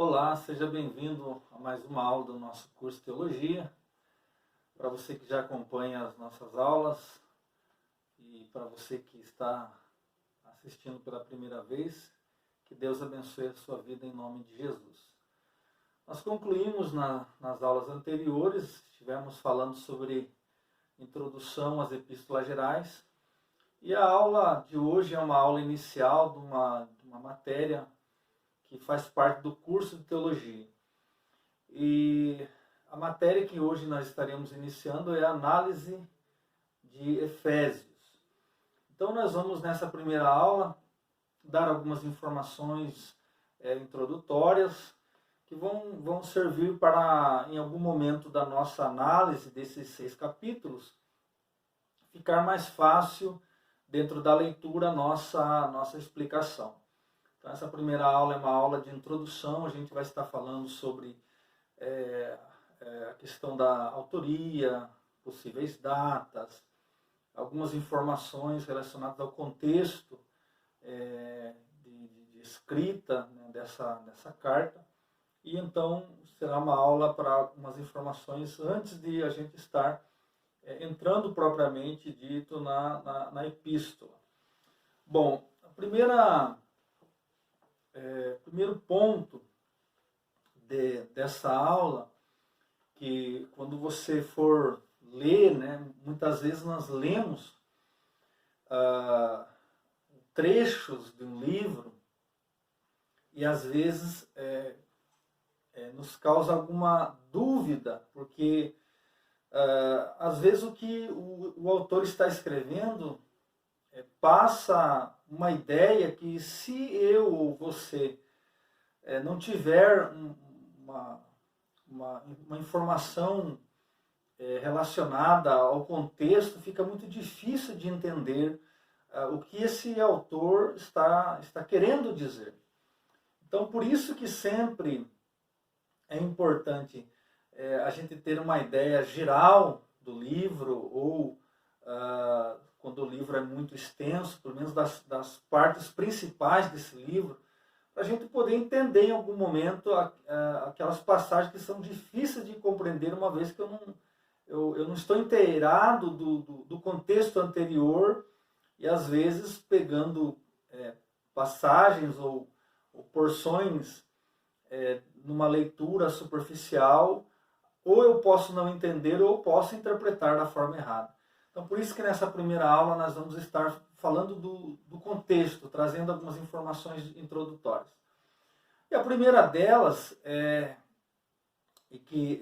Olá, seja bem-vindo a mais uma aula do nosso curso de Teologia. Para você que já acompanha as nossas aulas e para você que está assistindo pela primeira vez, que Deus abençoe a sua vida em nome de Jesus. Nós concluímos nas aulas anteriores, estivemos falando sobre introdução às epístolas gerais, e a aula de hoje é uma aula inicial de uma matéria que faz parte do curso de Teologia. E a matéria que hoje nós estaremos iniciando é a análise de Efésios. Então nós vamos nessa primeira aula dar algumas informações introdutórias que vão servir para, em algum momento da nossa análise desses 6 capítulos, ficar mais fácil dentro da leitura nossa explicação. Então, essa primeira aula é uma aula de introdução, a gente vai estar falando sobre a questão da autoria, possíveis datas, algumas informações relacionadas ao contexto de escrita, né, dessa carta. E então será uma aula para algumas informações antes de a gente estar entrando propriamente dito na epístola. Bom, primeiro ponto dessa aula, que quando você for ler, né, muitas vezes nós lemos trechos de um livro e às vezes nos causa alguma dúvida, porque às vezes o que o autor está escrevendo passa uma ideia que, se eu ou você não tiver uma informação relacionada ao contexto, fica muito difícil de entender o que esse autor está querendo dizer. Então, por isso que sempre é importante a gente ter uma ideia geral do livro, ou quando o livro é muito extenso, pelo menos das partes principais desse livro, para a gente poder entender em algum momento aquelas passagens que são difíceis de compreender, uma vez que eu não estou inteirado do contexto anterior, e às vezes pegando passagens ou porções numa leitura superficial, ou eu posso não entender ou eu posso interpretar da forma errada. Então, por isso que nessa primeira aula nós vamos estar falando do contexto, trazendo algumas informações introdutórias. E a primeira delas, e que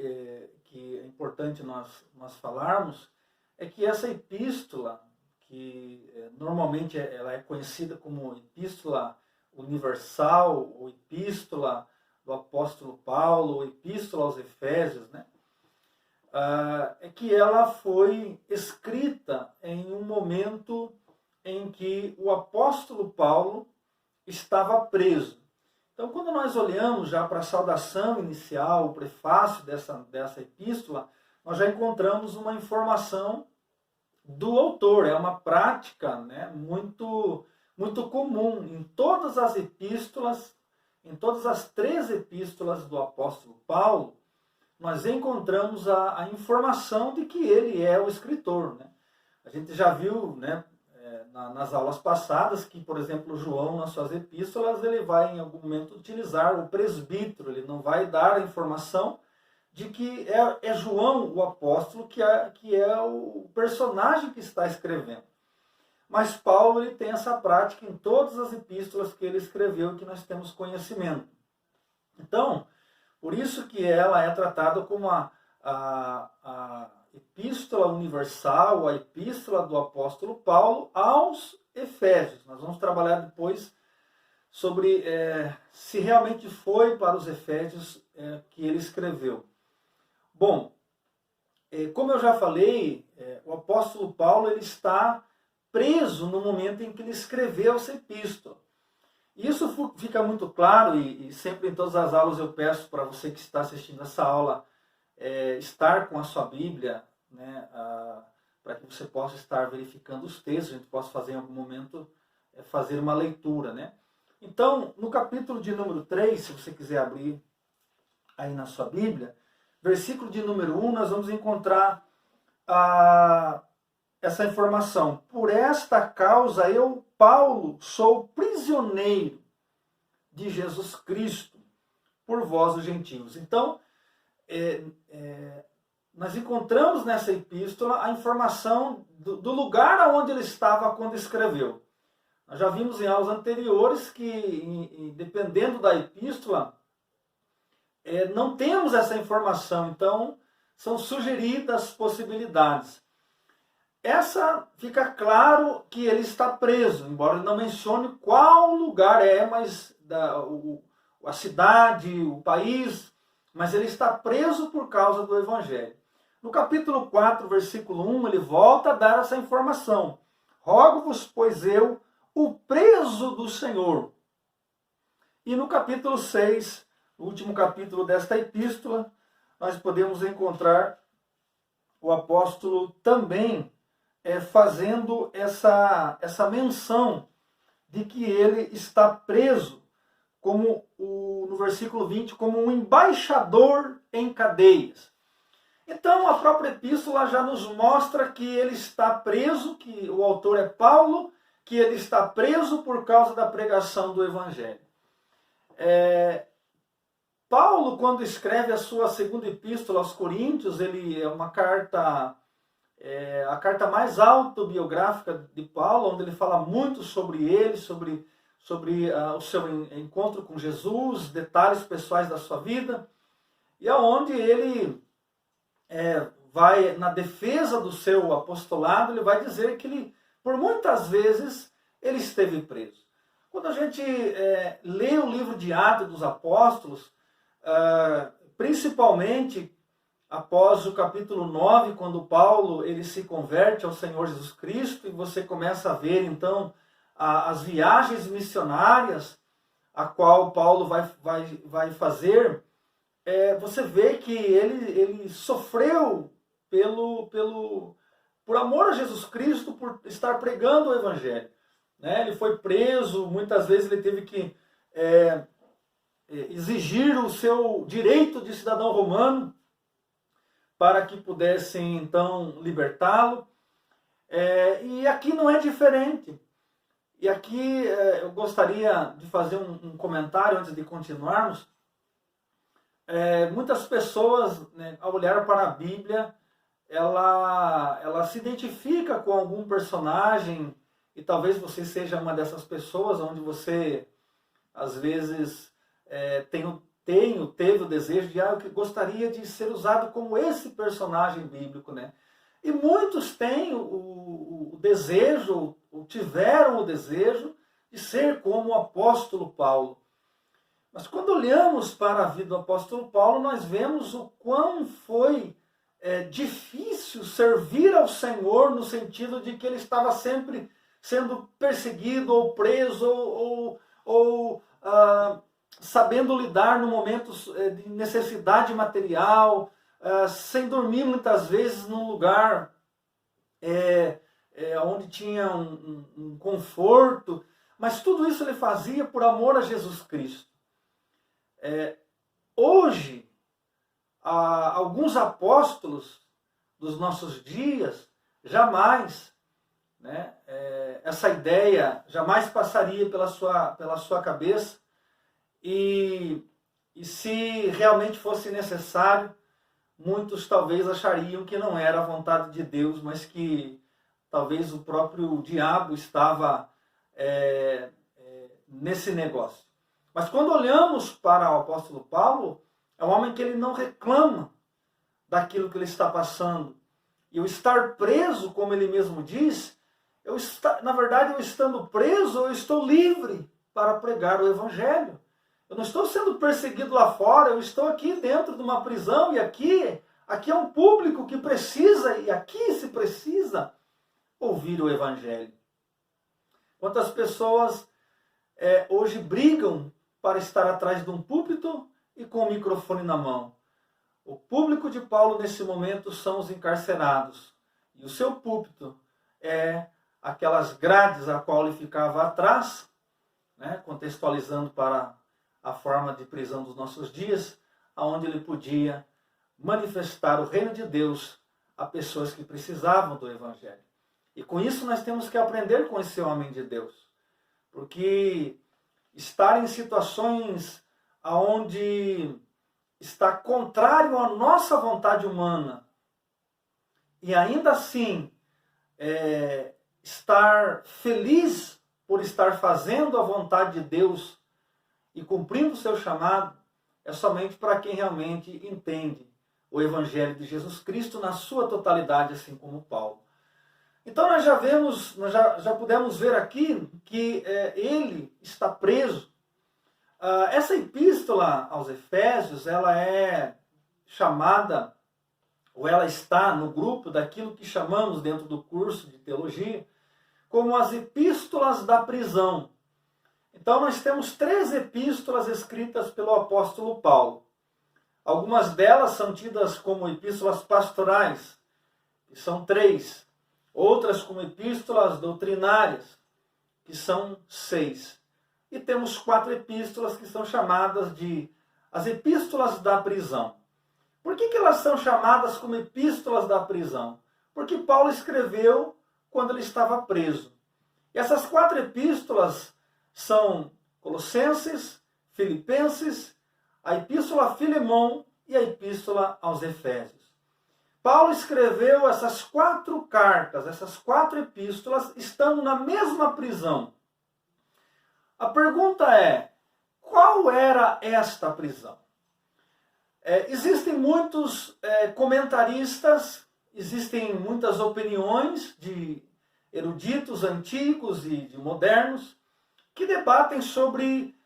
é importante nós falarmos, é que essa epístola, que normalmente ela é conhecida como Epístola Universal, ou Epístola do Apóstolo Paulo, ou Epístola aos Efésios, né? É que ela foi escrita em um momento em que o apóstolo Paulo estava preso. Então, quando nós olhamos já para a saudação inicial, o prefácio dessa epístola, nós já encontramos uma informação do autor. É uma prática, né, muito, muito comum em todas as epístolas, em todas as 3 epístolas do apóstolo Paulo, nós encontramos a informação de que ele é o escritor, né? A gente já viu, né, nas aulas passadas que, por exemplo, João, nas suas epístolas, ele vai em algum momento utilizar o presbítero, ele não vai dar a informação de que é João, o apóstolo, que é o personagem que está escrevendo. Mas Paulo, ele tem essa prática em todas as epístolas que ele escreveu, que nós temos conhecimento. Então, por isso que ela é tratada como a Epístola Universal, a Epístola do Apóstolo Paulo aos Efésios. Nós vamos trabalhar depois sobre se realmente foi para os Efésios que ele escreveu. Bom, como eu já falei, o apóstolo Paulo ele está preso no momento em que ele escreveu essa epístola. Isso fica muito claro, e sempre em todas as aulas eu peço para você que está assistindo essa aula estar com a sua Bíblia, né, para que você possa estar verificando os textos, a gente possa fazer em algum momento, fazer uma leitura, né? Então, no capítulo de número 3, se você quiser abrir aí na sua Bíblia, versículo de número 1, nós vamos encontrar essa informação. Por esta causa eu, Paulo, sou prisioneiro de Jesus Cristo por vós os gentios. Então, nós encontramos nessa epístola a informação do lugar onde ele estava quando escreveu. Nós já vimos em aulas anteriores que, dependendo da epístola, não temos essa informação, então são sugeridas possibilidades. Essa fica claro que ele está preso, embora ele não mencione qual lugar mas a cidade, o país, mas ele está preso por causa do Evangelho. No capítulo 4, versículo 1, ele volta a dar essa informação. Rogo-vos, pois eu, o preso do Senhor. E no capítulo 6, no último capítulo desta epístola, nós podemos encontrar o apóstolo também fazendo essa menção de que ele está preso, como no versículo 20, como um embaixador em cadeias. Então a própria epístola já nos mostra que ele está preso, que o autor é Paulo, que ele está preso por causa da pregação do Evangelho. Paulo, quando escreve a sua segunda epístola aos Coríntios, ele é uma carta, a carta mais autobiográfica de Paulo, onde ele fala muito sobre ele, sobre o seu encontro com Jesus, detalhes pessoais da sua vida, e aonde ele vai, na defesa do seu apostolado, ele vai dizer que ele, por muitas vezes, ele esteve preso. Quando a gente lê o livro de Atos dos Apóstolos, principalmente após o capítulo 9, quando Paulo ele se converte ao Senhor Jesus Cristo, e você começa a ver então as viagens missionárias a qual Paulo vai fazer, você vê que ele sofreu por amor a Jesus Cristo, por estar pregando o Evangelho. Ele foi preso, muitas vezes ele teve que exigir o seu direito de cidadão romano para que pudessem então libertá-lo. E aqui não é diferente. E aqui eu gostaria de fazer um comentário antes de continuarmos. Muitas pessoas, ao olhar para a Bíblia, ela se identifica com algum personagem, e talvez você seja uma dessas pessoas onde você, às vezes, teve o desejo de, eu gostaria de ser usado como esse personagem bíblico, né? E muitos têm o desejo, ou tiveram o desejo de ser como o apóstolo Paulo. Mas quando olhamos para a vida do apóstolo Paulo, nós vemos o quão foi difícil servir ao Senhor, no sentido de que ele estava sempre sendo perseguido ou preso ou sabendo lidar no momento de necessidade material, sem dormir muitas vezes num lugar onde tinha um conforto, mas tudo isso ele fazia por amor a Jesus Cristo. Hoje, alguns apóstolos dos nossos dias, jamais, essa ideia jamais passaria pela sua cabeça, e se realmente fosse necessário, muitos talvez achariam que não era a vontade de Deus, mas que talvez o próprio diabo estava nesse negócio. Mas quando olhamos para o apóstolo Paulo, é um homem que ele não reclama daquilo que ele está passando. E o estar preso, como ele mesmo diz, na verdade, eu estando preso, eu estou livre para pregar o Evangelho. Eu não estou sendo perseguido lá fora, eu estou aqui dentro de uma prisão, e aqui é um público que precisa, e aqui se precisa ouvir o Evangelho. Quantas pessoas hoje brigam para estar atrás de um púlpito e com o microfone na mão? O público de Paulo nesse momento são os encarcerados, e o seu púlpito é aquelas grades a qual ele ficava atrás, contextualizando para a forma de prisão dos nossos dias, onde ele podia manifestar o reino de Deus a pessoas que precisavam do Evangelho. E com isso nós temos que aprender com esse homem de Deus. Porque estar em situações onde está contrário à nossa vontade humana e ainda assim estar feliz por estar fazendo a vontade de Deus e cumprindo o seu chamado, é somente para quem realmente entende o Evangelho de Jesus Cristo na sua totalidade, assim como Paulo. Então nós já pudemos ver aqui que ele está preso. Essa epístola aos Efésios, ela é chamada, ou ela está no grupo daquilo que chamamos dentro do curso de teologia, como as epístolas da prisão. Então nós temos 3 epístolas escritas pelo apóstolo Paulo. Algumas delas são tidas como epístolas pastorais, que são 3. Outras como epístolas doutrinárias, que são 6. E temos 4 epístolas que são chamadas de as epístolas da prisão. Por que elas são chamadas como epístolas da prisão? Porque Paulo escreveu quando ele estava preso. E essas 4 epístolas são Colossenses, Filipenses, a epístola a Filemão e a epístola aos Efésios. Paulo escreveu essas 4 cartas, essas 4 epístolas, estando na mesma prisão. A pergunta é, qual era esta prisão? Existem muitos comentaristas, existem muitas opiniões de eruditos antigos e de modernos que debatem sobre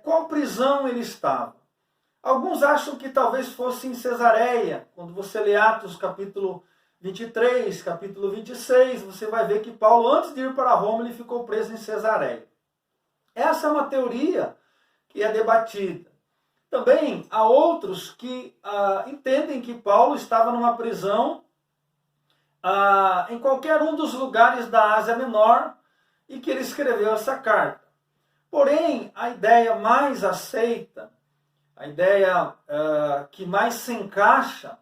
qual prisão ele estava. Alguns acham que talvez fosse em Cesareia. Quando você lê Atos capítulo 23, capítulo 26, você vai ver que Paulo, antes de ir para Roma, ele ficou preso em Cesareia. Essa é uma teoria que é debatida. Também há outros que entendem que Paulo estava numa prisão em qualquer um dos lugares da Ásia Menor e que ele escreveu essa carta. Porém, a ideia mais aceita, a ideia que mais se encaixa,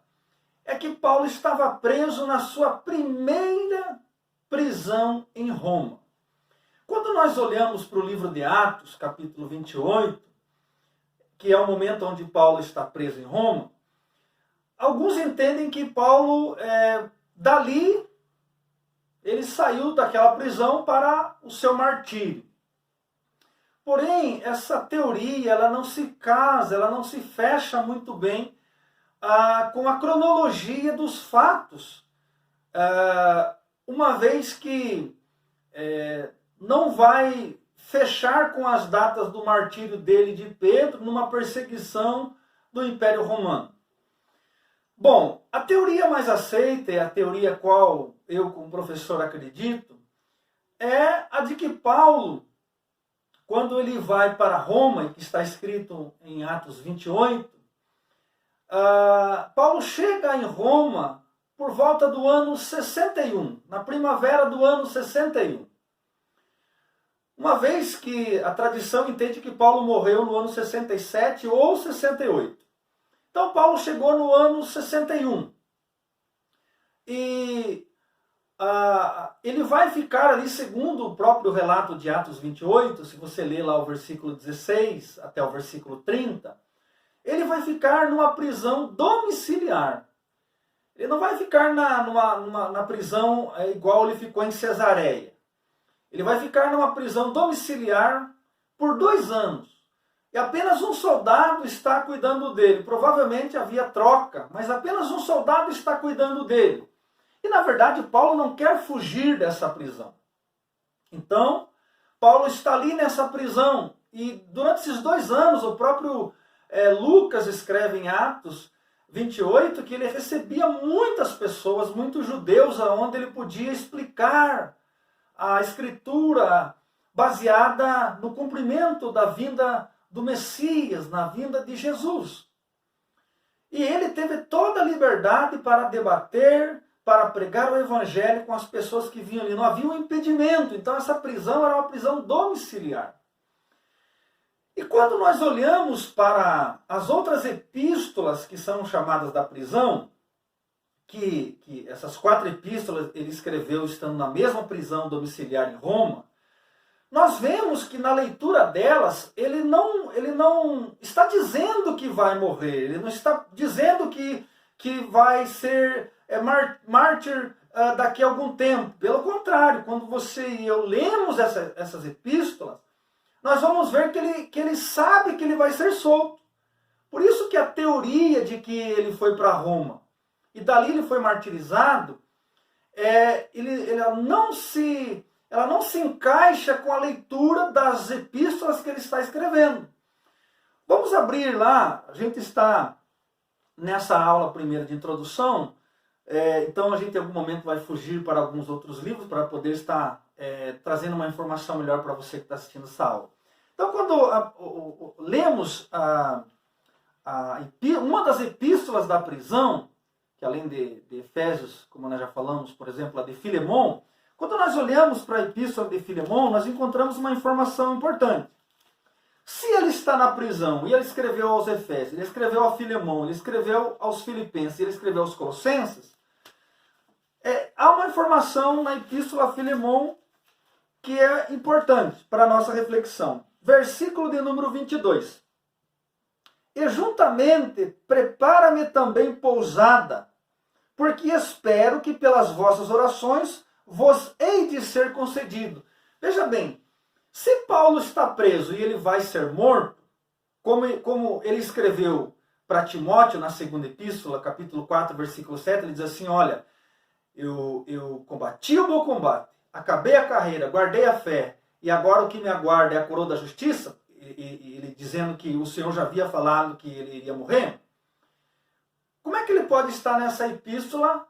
é que Paulo estava preso na sua primeira prisão em Roma. Quando nós olhamos para o livro de Atos, capítulo 28, que é o momento onde Paulo está preso em Roma, alguns entendem que Paulo, dali, ele saiu daquela prisão para o seu martírio. Porém, essa teoria ela não se casa, ela não se fecha muito bem com a cronologia dos fatos, uma vez que não vai fechar com as datas do martírio dele de Pedro numa perseguição do Império Romano. Bom, a teoria mais aceita e a teoria a qual eu como professor acredito é a de que Paulo, quando ele vai para Roma, que está escrito em Atos 28, Paulo chega em Roma por volta do ano 61, na primavera do ano 61. Uma vez que a tradição entende que Paulo morreu no ano 67 ou 68. Então Paulo chegou no ano 61. E ele vai ficar ali, segundo o próprio relato de Atos 28, se você ler lá o versículo 16 até o versículo 30, ele vai ficar numa prisão domiciliar. Ele não vai ficar na prisão igual ele ficou em Cesareia. Ele vai ficar numa prisão domiciliar por 2 anos. E apenas um soldado está cuidando dele. Provavelmente havia troca, mas apenas um soldado está cuidando dele. E na verdade Paulo não quer fugir dessa prisão. Então, Paulo está ali nessa prisão. E durante esses 2 anos, o próprio Lucas escreve em Atos 28 que ele recebia muitas pessoas, muitos judeus, onde ele podia explicar a escritura baseada no cumprimento da vinda do Messias, na vinda de Jesus. E ele teve toda a liberdade para debater, para pregar o evangelho com as pessoas que vinham ali. Não havia um impedimento. Então essa prisão era uma prisão domiciliar. E quando nós olhamos para as outras epístolas que são chamadas da prisão, que essas 4 epístolas ele escreveu estando na mesma prisão domiciliar em Roma, nós vemos que na leitura delas, ele não está dizendo que vai morrer, ele não está dizendo que vai ser mártir daqui a algum tempo. Pelo contrário, quando você e eu lemos essas epístolas, nós vamos ver que ele sabe que ele vai ser solto. Por isso que a teoria de que ele foi para Roma e dali ele foi martirizado, ela não se encaixa com a leitura das epístolas que ele está escrevendo. Vamos abrir lá, a gente está nessa aula primeira de introdução, então a gente em algum momento vai fugir para alguns outros livros para poder estar trazendo uma informação melhor para você que está assistindo essa aula. Então quando lemos uma das epístolas da prisão, que além de Efésios, como nós já falamos, por exemplo, a de Filemon, quando nós olhamos para a epístola de Filemon, nós encontramos uma informação importante. Se ele está na prisão e ele escreveu aos Efésios, ele escreveu a Filemon, ele escreveu aos Filipenses, ele escreveu aos Colossenses, há uma informação na epístola a Filemon que é importante para a nossa reflexão. Versículo de número 22. E juntamente prepara-me também pousada, porque espero que pelas vossas orações vos hei de ser concedido. Veja bem, se Paulo está preso e ele vai ser morto, como ele escreveu para Timóteo na segunda epístola, capítulo 4, versículo 7, ele diz assim, olha, eu combati o bom combate, acabei a carreira, guardei a fé, e agora o que me aguarda é a coroa da justiça, ele dizendo que o Senhor já havia falado que ele iria morrer. Como é que ele pode estar nessa epístola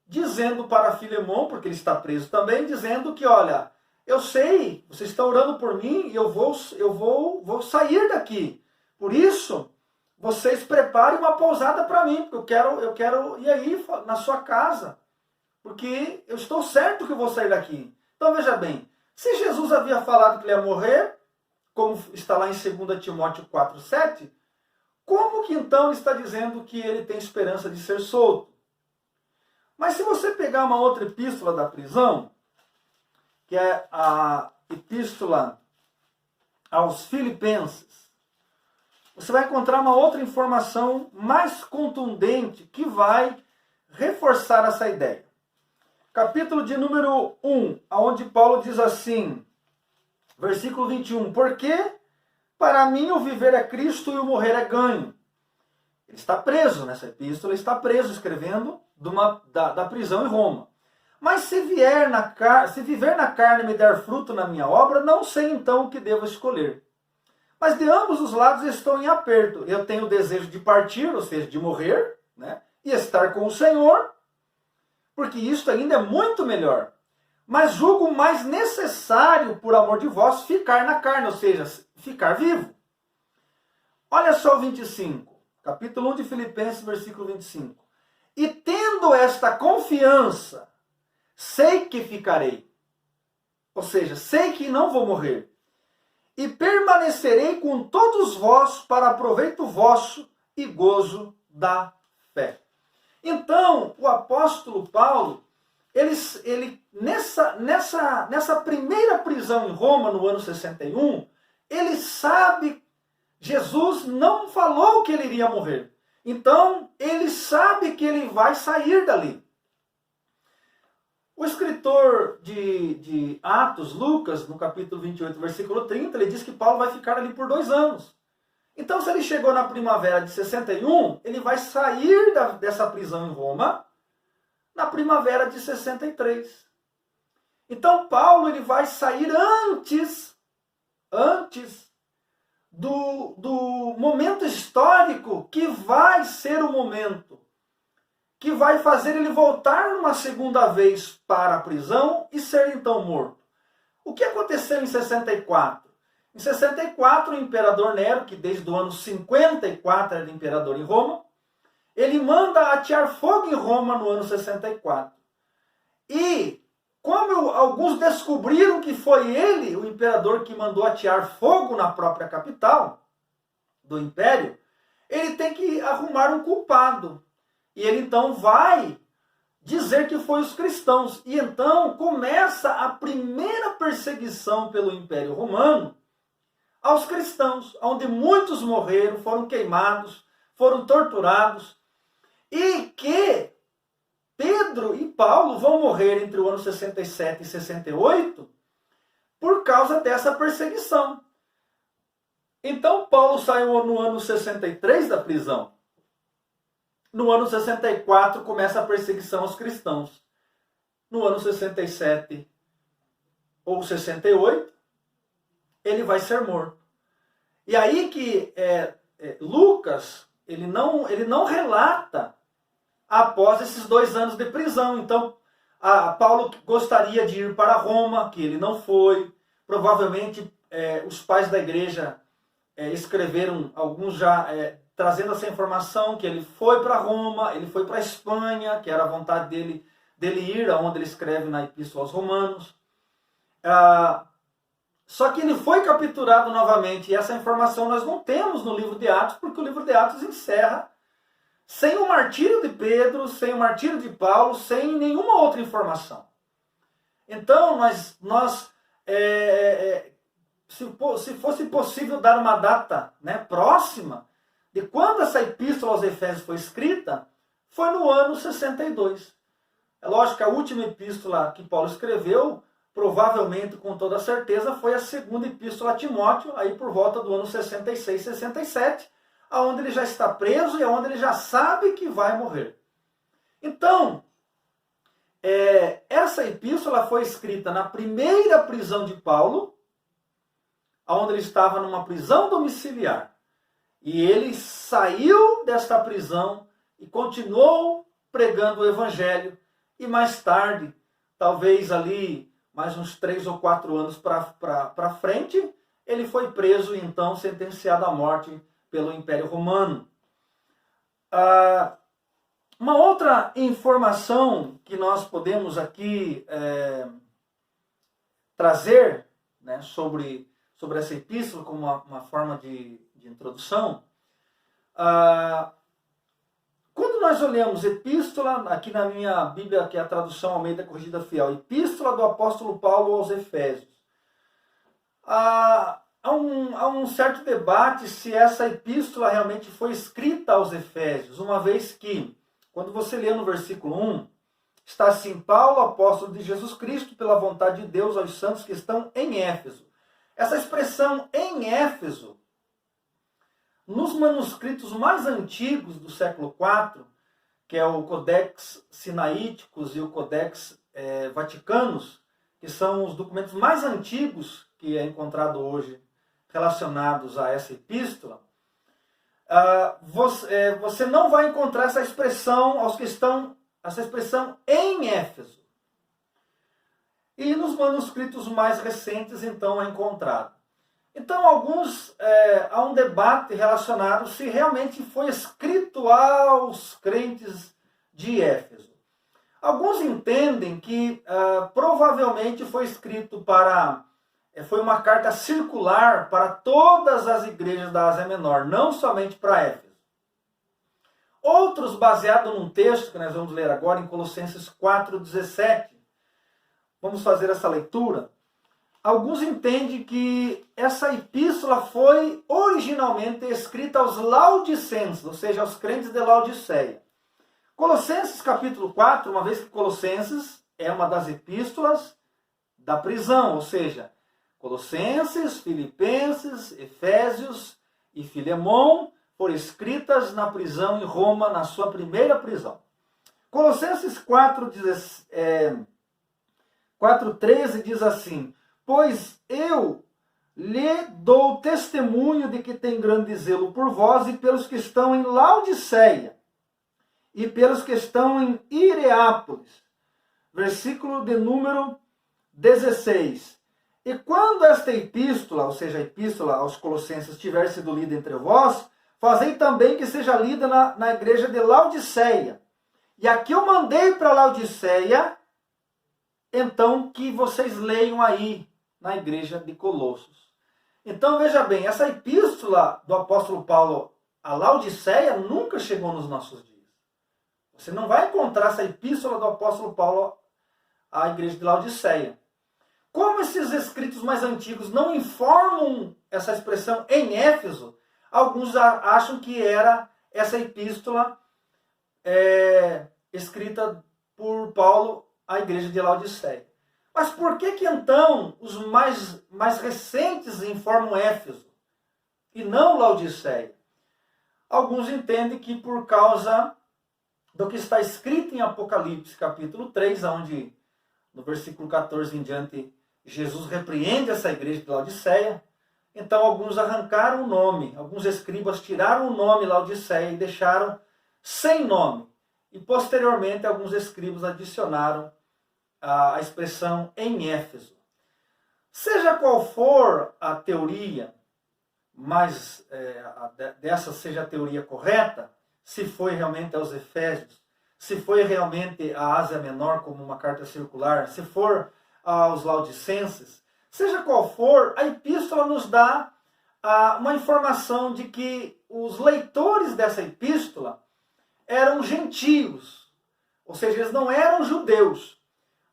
dizendo para Filemon, porque ele está preso também, dizendo que, olha, eu sei, vocês estão orando por mim e eu vou sair daqui. Por isso, vocês preparem uma pousada para mim, porque eu quero ir aí na sua casa, porque eu estou certo que eu vou sair daqui. Então veja bem, se Jesus havia falado que ele ia morrer, como está lá em 2 Timóteo 4,7, como que então ele está dizendo que ele tem esperança de ser solto? Mas se você pegar uma outra epístola da prisão, que é a epístola aos Filipenses, você vai encontrar uma outra informação mais contundente que vai reforçar essa ideia. Capítulo de número 1, onde Paulo diz assim, versículo 21, porque para mim o viver é Cristo e o morrer é ganho. Ele está preso nessa epístola, ele está preso escrevendo da prisão em Roma. Mas se viver na carne me der fruto na minha obra, não sei então o que devo escolher. Mas de ambos os lados estou em aperto. Eu tenho o desejo de partir, ou seja, de morrer, né, e estar com o Senhor, porque isto ainda é muito melhor. Mas julgo mais necessário, por amor de vós, ficar na carne, ou seja, ficar vivo. Olha só o 25, capítulo 1 de Filipenses, versículo 25. E tendo esta confiança, sei que ficarei. Ou seja, sei que não vou morrer. E permanecerei com todos vós para proveito vosso e gozo da fé. Então, o apóstolo Paulo, ele nessa primeira prisão em Roma, no ano 61, ele sabe, Jesus não falou que ele iria morrer. Então, ele sabe que ele vai sair dali. O escritor de Atos, Lucas, no capítulo 28, versículo 30, ele diz que Paulo vai ficar ali por 2 anos. Então, se ele chegou na primavera de 61, ele vai sair dessa prisão em Roma na primavera de 63. Então, Paulo ele vai sair antes do momento histórico que vai ser o momento que vai fazer ele voltar uma segunda vez para a prisão e ser então morto. O que aconteceu em 64? Em 64, o imperador Nero, que desde o ano 54 era imperador em Roma, ele manda atear fogo em Roma no ano 64. E como alguns descobriram que foi ele, o imperador, que mandou atear fogo na própria capital do império, ele tem que arrumar um culpado. E ele então vai dizer que foi os cristãos. E então começa a primeira perseguição pelo Império Romano aos cristãos, onde muitos morreram, foram queimados, foram torturados, e que Pedro e Paulo vão morrer entre o ano 67 e 68 por causa dessa perseguição. Então Paulo saiu no ano 63 da prisão. No ano 64 começa a perseguição aos cristãos. No ano 67 ou 68, ele vai ser morto. E aí que Lucas, ele não relata após esses 2 anos de prisão. Então, Paulo gostaria de ir para Roma, que ele não foi. Provavelmente os pais da igreja escreveram, alguns já trazendo essa informação, que ele foi para Roma, ele foi para a Espanha, que era a vontade dele ir, aonde ele escreve na Epístola aos Romanos. Só que ele foi capturado novamente, e essa informação nós não temos no livro de Atos, porque o livro de Atos encerra sem o martírio de Pedro, sem o martírio de Paulo, sem nenhuma outra informação. Então, se fosse possível dar uma data próxima de quando essa epístola aos Efésios foi escrita, foi no ano 62. É lógico que a última epístola que Paulo escreveu, provavelmente, com toda certeza, foi a segunda epístola a Timóteo, aí por volta do ano 66, 67, onde ele já está preso e onde ele já sabe que vai morrer. Então, essa epístola foi escrita na primeira prisão de Paulo, onde ele estava numa prisão domiciliar. E ele saiu desta prisão e continuou pregando o evangelho. E mais tarde, talvez ali mais uns 3 ou 4 anos para frente, ele foi preso e então sentenciado à morte pelo Império Romano. Uma outra informação que nós podemos aqui trazer sobre essa epístola como uma forma de introdução. Quando nós olhamos epístola, aqui na minha Bíblia, que é a tradução Almeida Corrigida Fiel, epístola do apóstolo Paulo aos Efésios, há um certo debate se essa epístola realmente foi escrita aos Efésios, uma vez que, quando você lê no versículo 1, está assim: Paulo, apóstolo de Jesus Cristo, pela vontade de Deus, aos santos que estão em Éfeso. Essa expressão em Éfeso, nos manuscritos mais antigos do século IV, que é o Codex Sinaíticos e o Codex Vaticanos, que são os documentos mais antigos que é encontrado hoje relacionados a essa epístola, você não vai encontrar essa expressão essa expressão em Éfeso. E nos manuscritos mais recentes, então, é encontrado. Então, há um debate relacionado se realmente foi escrito aos crentes de Éfeso. Alguns entendem que provavelmente foi escrito foi uma carta circular para todas as igrejas da Ásia Menor, não somente para Éfeso. Outros, baseados num texto que nós vamos ler agora, em Colossenses 4,17, vamos fazer essa leitura. Alguns entendem que essa epístola foi originalmente escrita aos laodicenses, ou seja, aos crentes de Laodiceia. Colossenses capítulo 4, uma vez que Colossenses é uma das epístolas da prisão, ou seja, Colossenses, Filipenses, Efésios e Filemão foram escritas na prisão em Roma, na sua primeira prisão. Colossenses 4,13 diz assim: pois eu lhe dou testemunho de que tem grande zelo por vós e pelos que estão em Laodiceia e pelos que estão em Hireápolis. Versículo de número 16. E quando esta epístola, ou seja, a epístola aos Colossenses, tiver sido lida entre vós, fazei também que seja lida na igreja de Laodiceia. E aqui eu mandei para Laodiceia então que vocês leiam aí na igreja de Colossos. Então veja bem, essa epístola do apóstolo Paulo a Laodiceia nunca chegou nos nossos dias. Você não vai encontrar essa epístola do apóstolo Paulo à igreja de Laodiceia. Como esses escritos mais antigos não informam essa expressão em Éfeso, alguns acham que era essa epístola escrita por Paulo à igreja de Laodiceia. Mas por que então os mais recentes informam Éfeso e não Laodiceia? Alguns entendem que por causa do que está escrito em Apocalipse, capítulo 3, onde no versículo 14 em diante, Jesus repreende essa igreja de Laodiceia. Então alguns arrancaram o nome, alguns escribas tiraram o nome Laodiceia e deixaram sem nome. E posteriormente alguns escribas adicionaram a expressão em Éfeso. Seja qual for a teoria, mas dessa seja a teoria correta, se foi realmente aos Efésios, se foi realmente a Ásia Menor como uma carta circular, se for aos Laodicenses, seja qual for, a epístola nos dá uma informação de que os leitores dessa epístola eram gentios, ou seja, eles não eram judeus.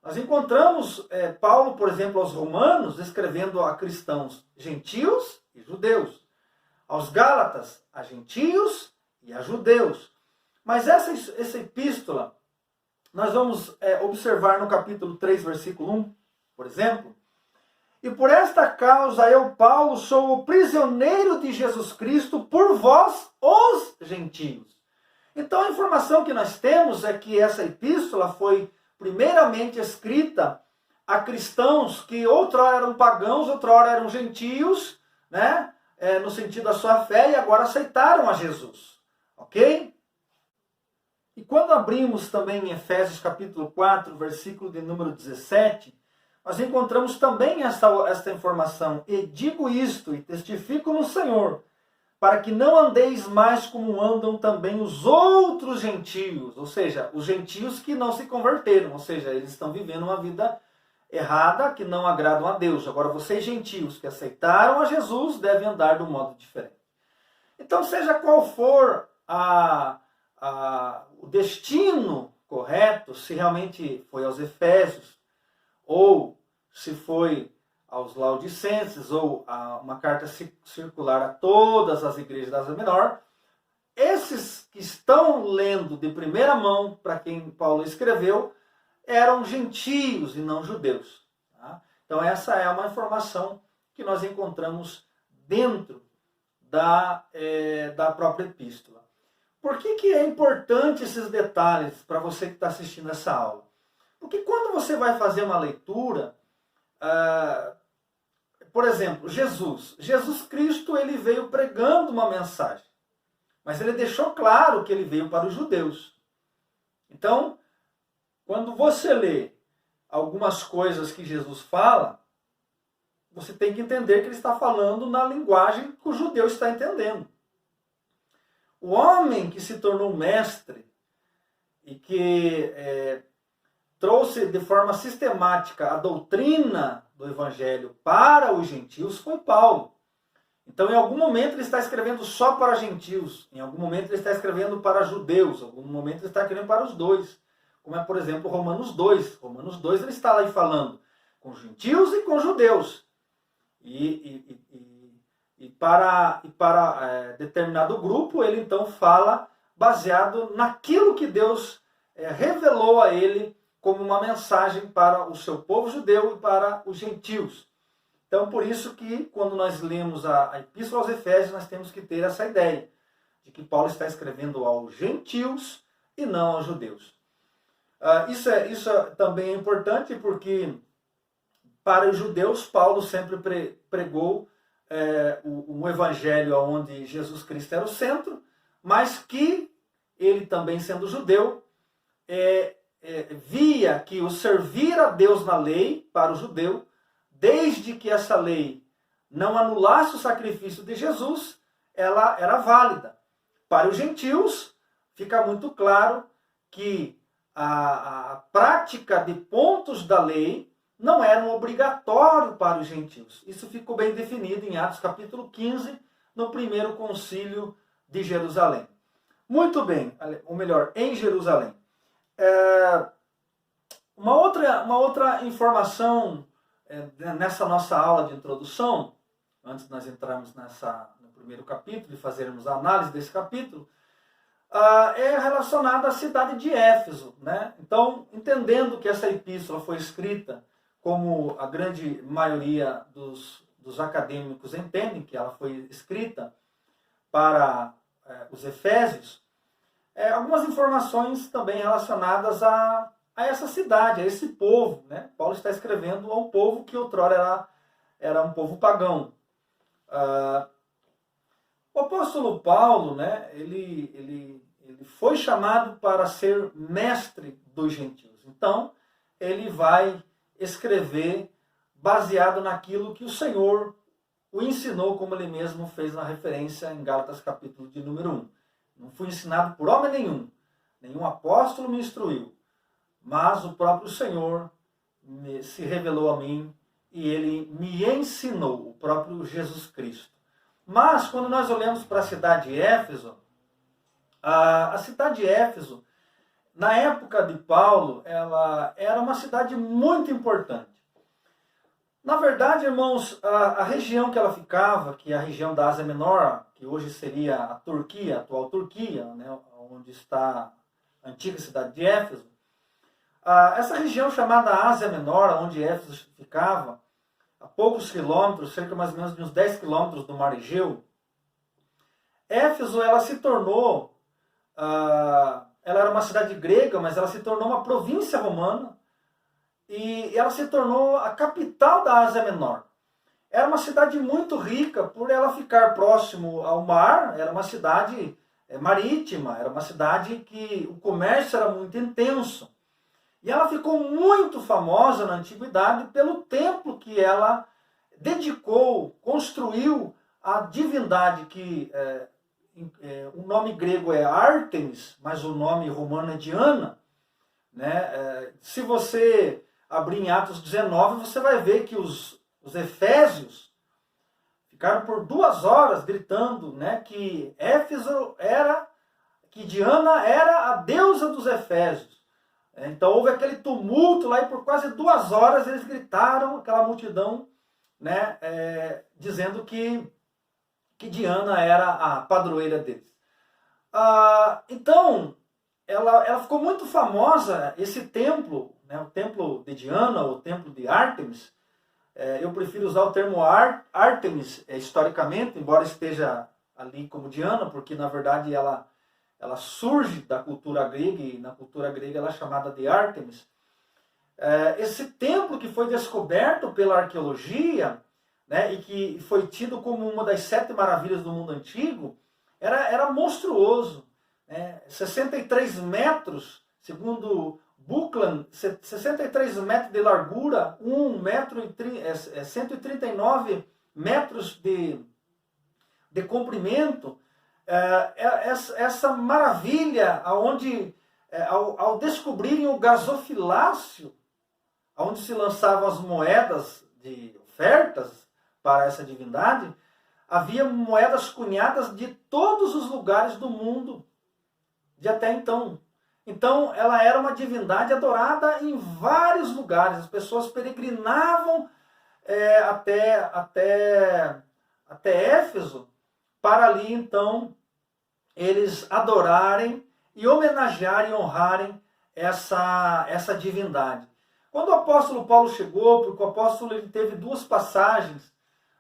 Nós encontramos Paulo, por exemplo, aos Romanos, escrevendo a cristãos gentios e judeus. Aos Gálatas, a gentios e a judeus. Mas essa epístola, nós vamos observar no capítulo 3, versículo 1, por exemplo. E por esta causa eu, Paulo, sou o prisioneiro de Jesus Cristo por vós, os gentios. Então a informação que nós temos é que essa epístola foi primeiramente escrita a cristãos que outrora eram pagãos, outrora eram gentios, né? No sentido da sua fé, e agora aceitaram a Jesus. Ok? E quando abrimos também em Efésios capítulo 4, versículo de número 17, nós encontramos também esta informação. E digo isto, e testifico no Senhor, para que não andeis mais como andam também os outros gentios, ou seja, os gentios que não se converteram, ou seja, eles estão vivendo uma vida errada, que não agradam a Deus. Agora, vocês gentios que aceitaram a Jesus devem andar de um modo diferente. Então, seja qual for o destino correto, se realmente foi aos Efésios, ou se foi aos Laodicenses, ou uma carta circular a todas as igrejas da Ásia Menor, esses que estão lendo de primeira mão, para quem Paulo escreveu, eram gentios e não judeus. Tá? Então essa é uma informação que nós encontramos dentro da própria epístola. Por que é importante esses detalhes para você que está assistindo essa aula? Porque quando você vai fazer uma leitura, por exemplo, Jesus Cristo, ele veio pregando uma mensagem, mas ele deixou claro que ele veio para os judeus. Então, quando você lê algumas coisas que Jesus fala, você tem que entender que ele está falando na linguagem que o judeu está entendendo. O homem que se tornou mestre e que trouxe de forma sistemática a doutrina do Evangelho para os gentios foi Paulo. Então, em algum momento ele está escrevendo só para gentios, em algum momento ele está escrevendo para judeus, em algum momento ele está escrevendo para os dois. Como é, por exemplo, Romanos 2. Romanos 2 ele está lá falando com gentios e com judeus. E para determinado grupo, ele então fala baseado naquilo que Deus revelou a ele como uma mensagem para o seu povo judeu e para os gentios. Então, por isso que quando nós lemos a Epístola aos Efésios, nós temos que ter essa ideia de que Paulo está escrevendo aos gentios e não aos judeus. Isso também é importante porque para os judeus, Paulo sempre pregou um evangelho onde Jesus Cristo era o centro, mas que ele também sendo judeu, via que o servir a Deus na lei para o judeu, desde que essa lei não anulasse o sacrifício de Jesus, ela era válida. Para os gentios, fica muito claro que a prática de pontos da lei não era um obrigatório para os gentios. Isso ficou bem definido em Atos capítulo 15, no primeiro concílio de Jerusalém. Muito bem, ou melhor, em Jerusalém. Uma outra informação nessa nossa aula de introdução, antes de nós entrarmos no primeiro capítulo e fazermos a análise desse capítulo, é relacionada à cidade de Éfeso, né? Então, entendendo que essa epístola foi escrita, como a grande maioria dos acadêmicos entendem, que ela foi escrita para os Efésios, algumas informações também relacionadas a essa cidade, a esse povo, né? Paulo está escrevendo a um povo que outrora era um povo pagão. O apóstolo Paulo, né, ele foi chamado para ser mestre dos gentios. Então, ele vai escrever baseado naquilo que o Senhor o ensinou, como ele mesmo fez na referência em Gálatas capítulo de número 1. Não fui ensinado por homem nenhum apóstolo me instruiu, mas o próprio Senhor se revelou a mim e ele me ensinou, o próprio Jesus Cristo. Mas, quando nós olhamos para a cidade de Éfeso, a cidade de Éfeso, na época de Paulo, ela era uma cidade muito importante. Na verdade, irmãos, a região que ela ficava, que é a região da Ásia Menor, que hoje seria a Turquia, a atual Turquia, né, onde está a antiga cidade de Éfeso, essa região chamada Ásia Menor, onde Éfeso ficava, a poucos quilômetros, cerca mais ou menos de uns 10 quilômetros do Mar Egeu, Éfeso ela se tornou, ela era uma cidade grega, mas ela se tornou uma província romana e ela se tornou a capital da Ásia Menor. Era uma cidade muito rica por ela ficar próximo ao mar, era uma cidade marítima, era uma cidade que o comércio era muito intenso. E ela ficou muito famosa na antiguidade pelo templo que ela dedicou, construiu à divindade que o nome grego é Ártemis, mas o nome romano é Diana. Né? Se você abrir em Atos 19, você vai ver que os efésios ficaram por 2 horas gritando, né, que Éfeso que Diana era a deusa dos efésios. Então houve aquele tumulto lá e por quase 2 horas eles gritaram, aquela multidão, né, dizendo que Diana era a padroeira deles. Então, ela ficou muito famosa, esse templo, né, o templo de Diana, o templo de Ártemis. Eu prefiro usar o termo Ártemis historicamente, embora esteja ali como Diana, porque na verdade ela surge da cultura grega, e na cultura grega ela é chamada de Ártemis. Esse templo que foi descoberto pela arqueologia, né, e que foi tido como uma das 7 maravilhas do mundo antigo, era monstruoso. 63 metros, segundo Buckland, 63 metros de largura, 139 metros de comprimento. Essa maravilha, onde, ao descobrirem o gasofilácio, onde se lançavam as moedas de ofertas para essa divindade, havia moedas cunhadas de todos os lugares do mundo, de até então. Então, ela era uma divindade adorada em vários lugares. As pessoas peregrinavam até Éfeso, para ali, então, eles adorarem e homenagearem e honrarem essa divindade. Quando o apóstolo Paulo chegou, porque o apóstolo ele teve 2 passagens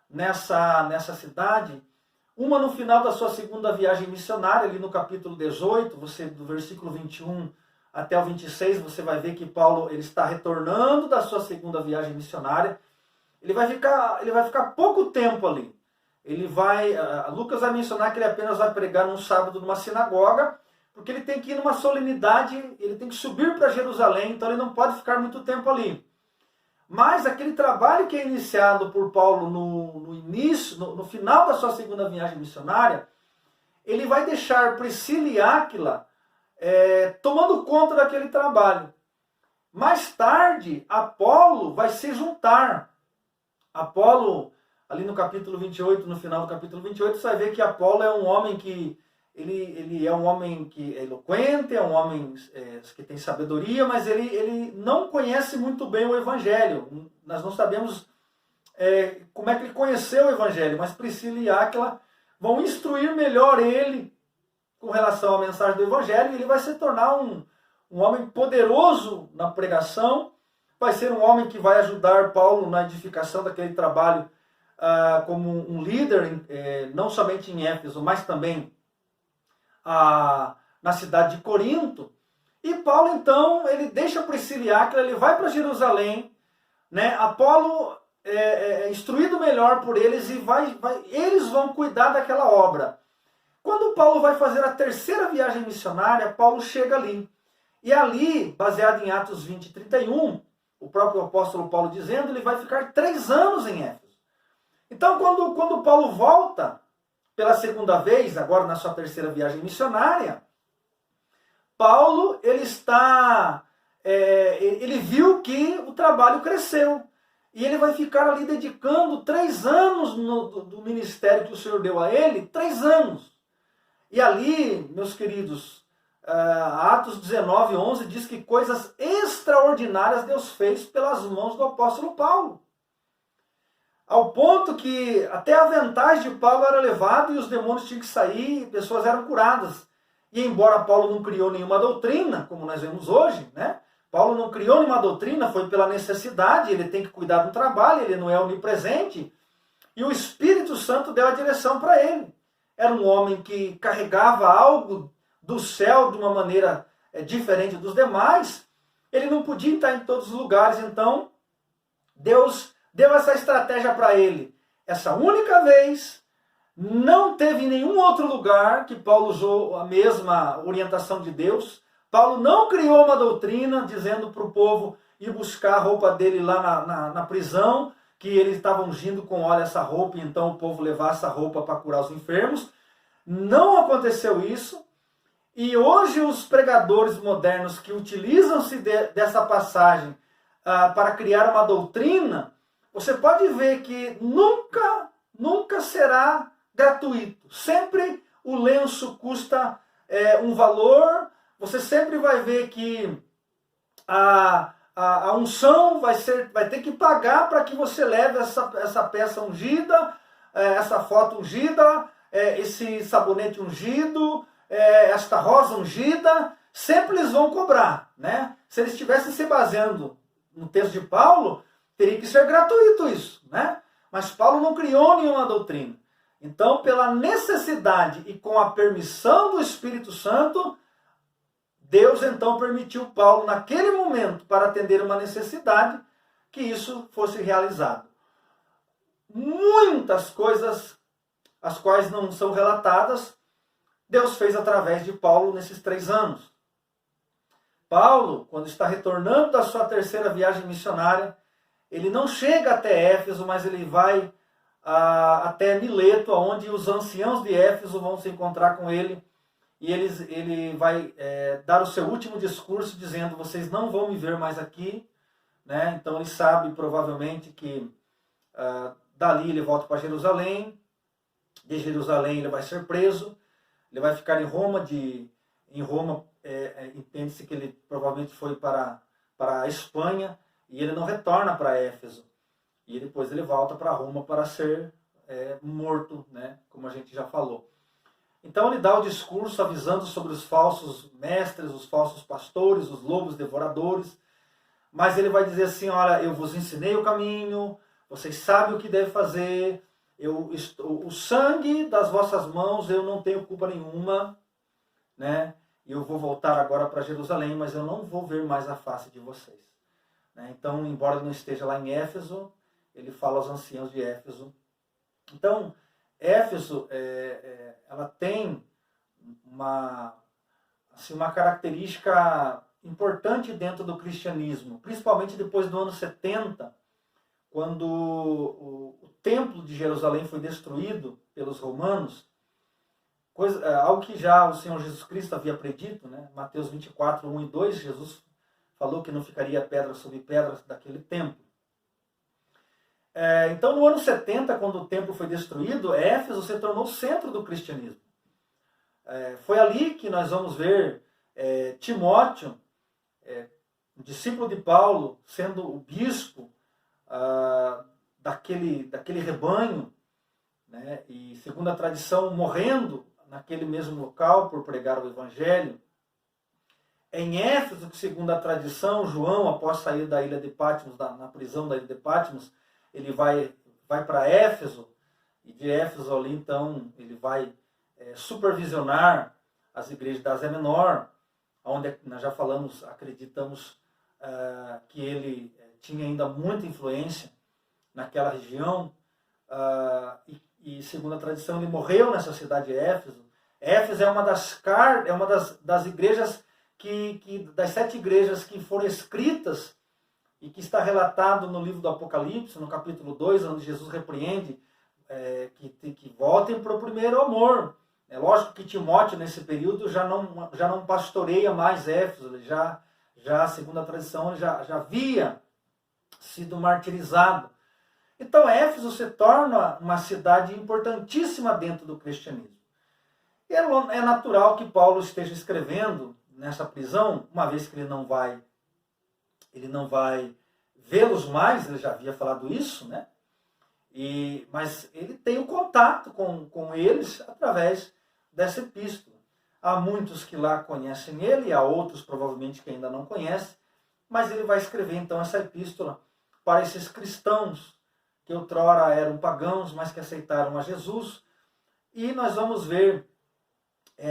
nessa cidade, uma no final da sua segunda viagem missionária, ali no capítulo 18, do versículo 21 até o 26, você vai ver que Paulo ele está retornando da sua segunda viagem missionária. Ele vai ficar pouco tempo ali. Lucas vai mencionar que ele apenas vai pregar num sábado numa sinagoga, porque ele tem que ir numa solenidade, ele tem que subir para Jerusalém, então ele não pode ficar muito tempo ali. Mas aquele trabalho que é iniciado por Paulo no final da sua segunda viagem missionária, ele vai deixar Priscila e Áquila tomando conta daquele trabalho. Mais tarde, Apolo vai se juntar. Apolo, ali no capítulo 28, no final do capítulo 28, você vai ver que Apolo é um homem que ele é um homem que é eloquente, é um homem que tem sabedoria, mas ele não conhece muito bem o Evangelho. Nós não sabemos como é que ele conheceu o Evangelho, mas Priscila e Áquila vão instruir melhor ele com relação à mensagem do Evangelho, e ele vai se tornar um homem poderoso na pregação, vai ser um homem que vai ajudar Paulo na edificação daquele trabalho como um líder, não somente em Éfeso, mas também na cidade de Corinto. E Paulo, então, ele deixa Priscila e Áquila, ele vai para Jerusalém, né? Apolo é instruído melhor por eles e eles vão cuidar daquela obra. Quando Paulo vai fazer a terceira viagem missionária, Paulo chega ali. E ali, baseado em Atos 20 e 31, o próprio apóstolo Paulo dizendo, ele vai ficar 3 anos em Éfeso. Então, quando Paulo volta pela segunda vez, agora na sua terceira viagem missionária, Paulo, ele viu que o trabalho cresceu. E ele vai ficar ali dedicando 3 anos do ministério que o Senhor deu a ele, 3 anos. E ali, meus queridos, Atos 19, 11 diz que coisas extraordinárias Deus fez pelas mãos do apóstolo Paulo. Ao ponto que até a vantagem de Paulo era levada e os demônios tinham que sair e pessoas eram curadas. E embora Paulo não criou nenhuma doutrina, como nós vemos hoje, né? Paulo não criou nenhuma doutrina, foi pela necessidade, ele tem que cuidar do trabalho, ele não é onipresente. E o Espírito Santo deu a direção para ele. Era um homem que carregava algo do céu de uma maneira diferente dos demais. Ele não podia estar em todos os lugares, então Deus deu essa estratégia para ele. Essa única vez, não teve nenhum outro lugar que Paulo usou a mesma orientação de Deus. Paulo não criou uma doutrina dizendo para o povo ir buscar a roupa dele lá na prisão, que ele estava ungindo com óleo essa roupa, e então o povo levar essa roupa para curar os enfermos. Não aconteceu isso. E hoje os pregadores modernos que utilizam-se dessa passagem para criar uma doutrina, você pode ver que nunca será gratuito. Sempre o lenço custa um valor. Você sempre vai ver que a unção vai ter que pagar para que você leve essa peça ungida, essa foto ungida, esse sabonete ungido, esta rosa ungida. Sempre eles vão cobrar, né? Se eles estivessem se baseando no texto de Paulo, teria que ser gratuito isso, né? Mas Paulo não criou nenhuma doutrina. Então, pela necessidade e com a permissão do Espírito Santo, Deus então permitiu Paulo, naquele momento, para atender uma necessidade, que isso fosse realizado. Muitas coisas, as quais não são relatadas, Deus fez através de Paulo nesses 3 anos. Paulo, quando está retornando da sua terceira viagem missionária, ele não chega até Éfeso, mas ele vai até Mileto, onde os anciãos de Éfeso vão se encontrar com ele. E ele vai dar o seu último discurso dizendo, vocês não vão me ver mais aqui. Né? Então ele sabe provavelmente que dali ele volta para Jerusalém. De Jerusalém ele vai ser preso. Ele vai ficar em Roma. Em Roma entende-se que ele provavelmente foi para a Espanha. E ele não retorna para Éfeso. E depois ele volta para Roma para ser morto, né? Como a gente já falou. Então ele dá o discurso avisando sobre os falsos mestres, os falsos pastores, os lobos devoradores. Mas ele vai dizer assim, olha, eu vos ensinei o caminho, vocês sabem o que devem fazer, o sangue das vossas mãos eu não tenho culpa nenhuma, né? Eu vou voltar agora para Jerusalém, mas eu não vou ver mais a face de vocês. Né? Então, embora ele não esteja lá em Éfeso, ele fala aos anciãos de Éfeso. Então, Éfeso, ela tem uma característica importante dentro do cristianismo, principalmente depois do ano 70, quando o templo de Jerusalém foi destruído pelos romanos. algo que já o Senhor Jesus Cristo havia predito, né? Mateus 24, 1 e 2, Jesus falou que não ficaria pedra sobre pedra daquele templo. Então, no ano 70, quando o templo foi destruído, Éfeso se tornou o centro do cristianismo. Foi ali que nós vamos ver Timóteo, discípulo de Paulo, sendo o bispo daquele rebanho, né? E segundo a tradição, morrendo naquele mesmo local por pregar o evangelho. Em Éfeso, que segundo a tradição, João, após sair da ilha de Patmos, na prisão da ilha de Patmos, ele vai para Éfeso, e de Éfeso ali então ele vai supervisionar as igrejas da Ásia Menor, onde nós já falamos, acreditamos que ele tinha ainda muita influência naquela região, e segundo a tradição ele morreu nessa cidade de Éfeso. Éfeso é uma das igrejas das 7 igrejas que foram escritas e que está relatado no livro do Apocalipse, no capítulo 2, onde Jesus repreende que voltem para o primeiro amor. É lógico que Timóteo, nesse período, já não pastoreia mais Éfeso, ele já segundo a tradição, ele já havia sido martirizado. Então, Éfeso se torna uma cidade importantíssima dentro do cristianismo. E é natural que Paulo esteja escrevendo nessa prisão, uma vez que ele não vai vê-los mais, ele já havia falado isso, né? Mas ele tem um contato com eles através dessa epístola. Há muitos que lá conhecem ele, há outros provavelmente que ainda não conhecem, mas ele vai escrever então essa epístola para esses cristãos que outrora eram pagãos, mas que aceitaram a Jesus. E nós vamos ver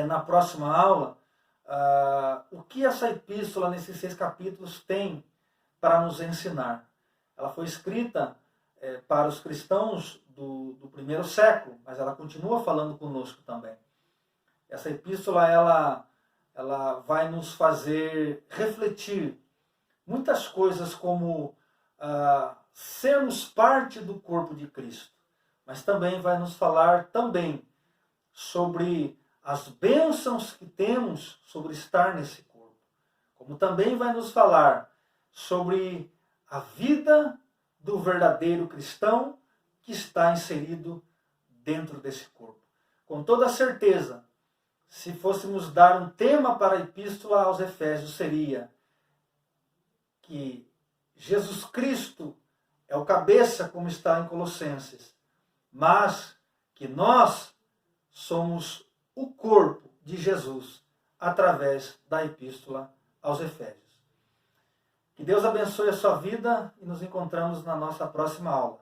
na próxima aula o que essa epístola, nesses 6 capítulos, tem para nos ensinar. Ela foi escrita para os cristãos do primeiro século, mas ela continua falando conosco também. Essa epístola ela vai nos fazer refletir muitas coisas, como sermos parte do corpo de Cristo, mas também vai nos falar também sobre as bênçãos que temos sobre estar nesse corpo, como também vai nos falar sobre a vida do verdadeiro cristão que está inserido dentro desse corpo. Com toda certeza, se fôssemos dar um tema para a epístola aos Efésios, seria que Jesus Cristo é o cabeça, como está em Colossenses, mas que nós somos o corpo de Jesus através da epístola aos Efésios. Que Deus abençoe a sua vida e nos encontramos na nossa próxima aula.